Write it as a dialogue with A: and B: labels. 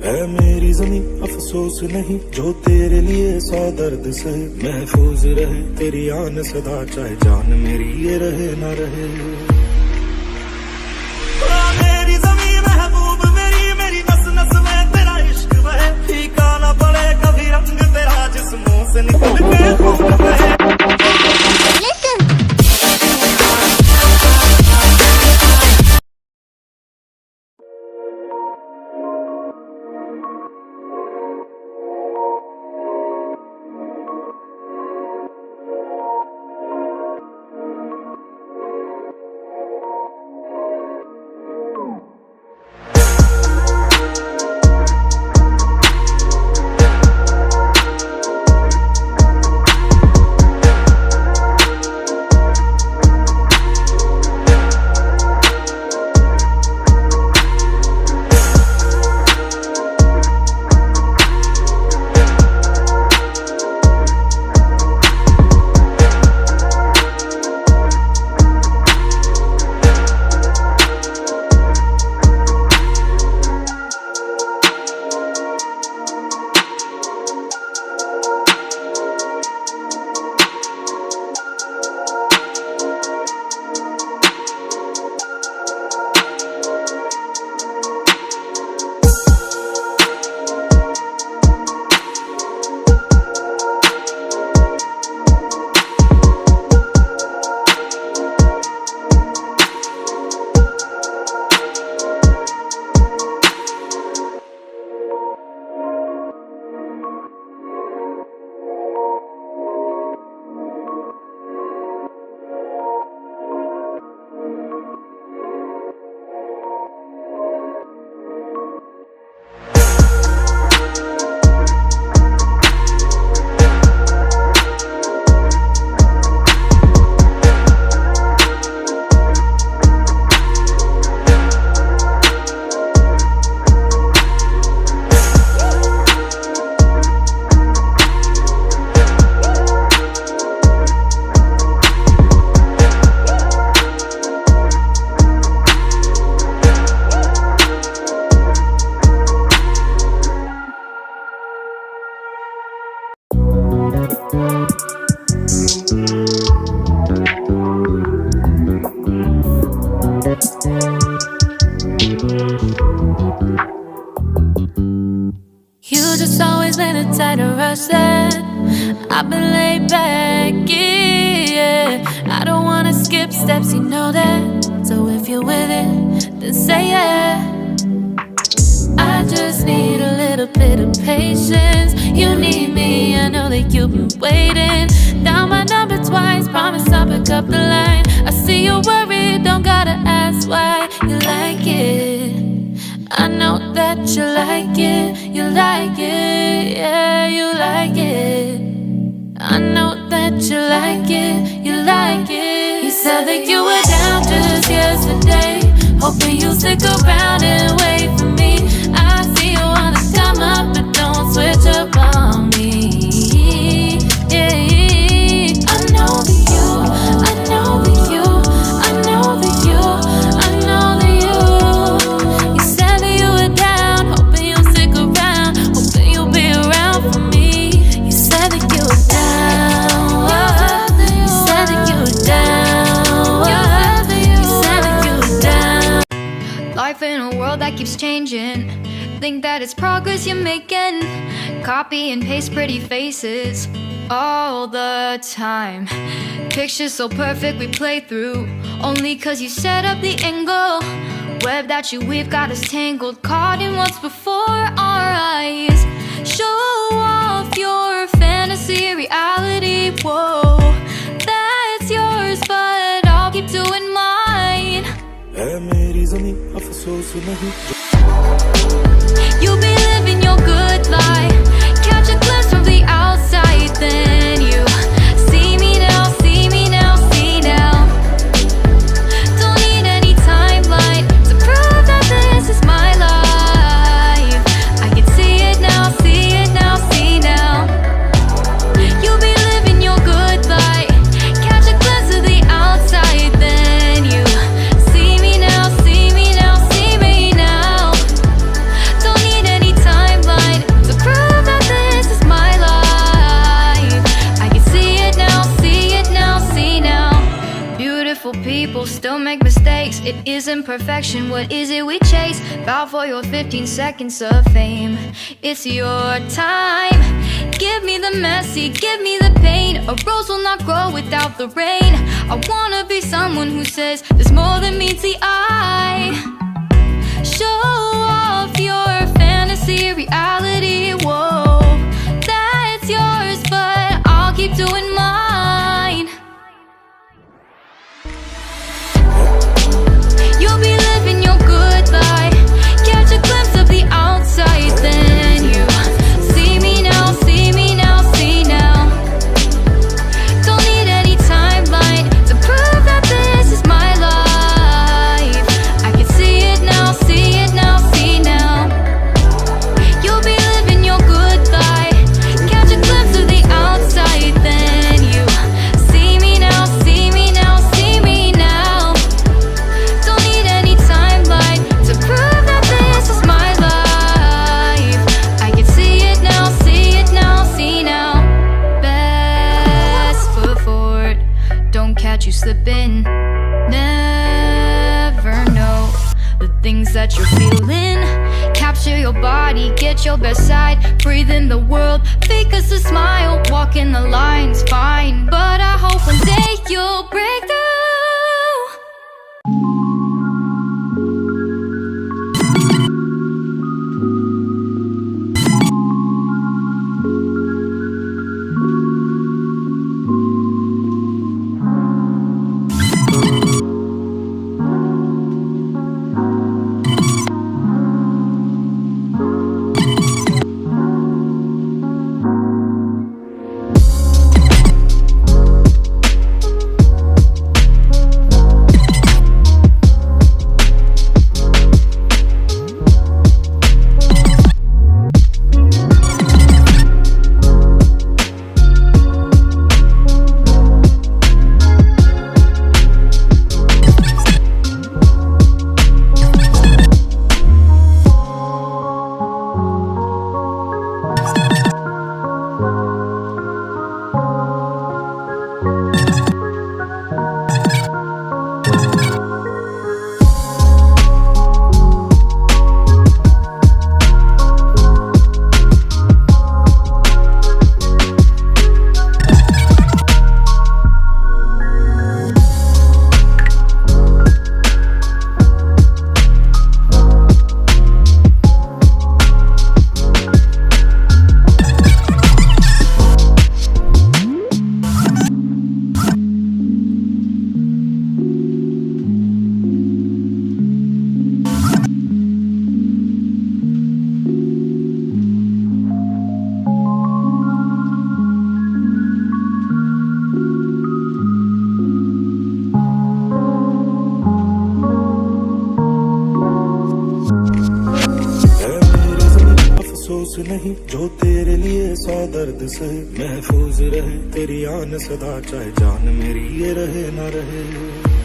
A: है मेरी ज़मीं अफसोस नहीं जो तेरे लिए 100 दर्द सहे, महफूज रहे तेरी आन सदा चाहे जान मेरी ये रहे ना रहे। मेरी ज़मीं महबूब मेरी, मेरी नस नस में तेरा इश्क बहे, फीका ना पड़े कभी रंग तेरा जिस मुंह से निकल के खून बहे।
B: I've been laid back, yeah. I don't wanna skip steps, you know that. So if you're with it, then say yeah. I just need a little bit of patience. You need me, I know that you've been waiting. Down my number twice, promise I'll pick up the line. I see you're worried, don't gotta ask why. You like it, I know that you like it. You like it, yeah, you like it. I know that you like it, you like it. You said that you were down just yesterday, hoping you'll stick around and wait for me. I see you wanna come up, but don't switch up on me. Yeah, I know that you, I know that you, I know that you, I know that you. You said that you were down, hoping you'll stick around, hoping you'll be around for me. You said that you were down, you said that you were down, you said that you were down.
C: Life in a world that keeps changing, think that it's progress you're making. Copy and paste pretty faces all the time. Pictures so perfect we play through, only cause you set up the angle. Web that you weave got us tangled, caught in what's before our eyes. Show off your fantasy, reality, whoa, that's yours, but I'll keep doing mine.
A: है मेरी ज़मीं अफसोस नहीं।
C: You be living your good life, catch a glimpse from the outside, then you see me now, see me now, see now. Don't need any timeline to prove that this is my life. I can see it now, see it now, see now. You be living your good life, catch a glimpse of the outside, then you see me now, see me now, see me now. make mistakes, it isn't perfection. What is it we chase? Bow for your 15 seconds of fame. It's your time. Give me the messy, give me the pain. A rose will not grow without the rain. I wanna be someone who says there's more than meets the eye. Show off your fantasy, reality, whoa, that's yours, but I'll keep doing mine. You'll be living your good life, catch a glimpse of the outside, then you see me now, see me now, see now. Don't need any timeline to prove that this is my life. I can see it now, see it now, see now. You'll be living your good life, catch a glimpse of the outside, then you see me now, see me now, see me now. Don't need any timeline to prove that this is my life. I can see it now, see it now, see now. Best foot forward, don't catch you slipping. Never know the things that you're feeling. Capture your body, get your best side. Breathe in the world, fake us a smile. Walking the lines, fine, but I hope one day you'll break through.
A: नहीं जो तेरे लिए 100 दर्द से महफूज रहे तेरी आन सदा चाहे जान मेरी ये रहे ना रहे।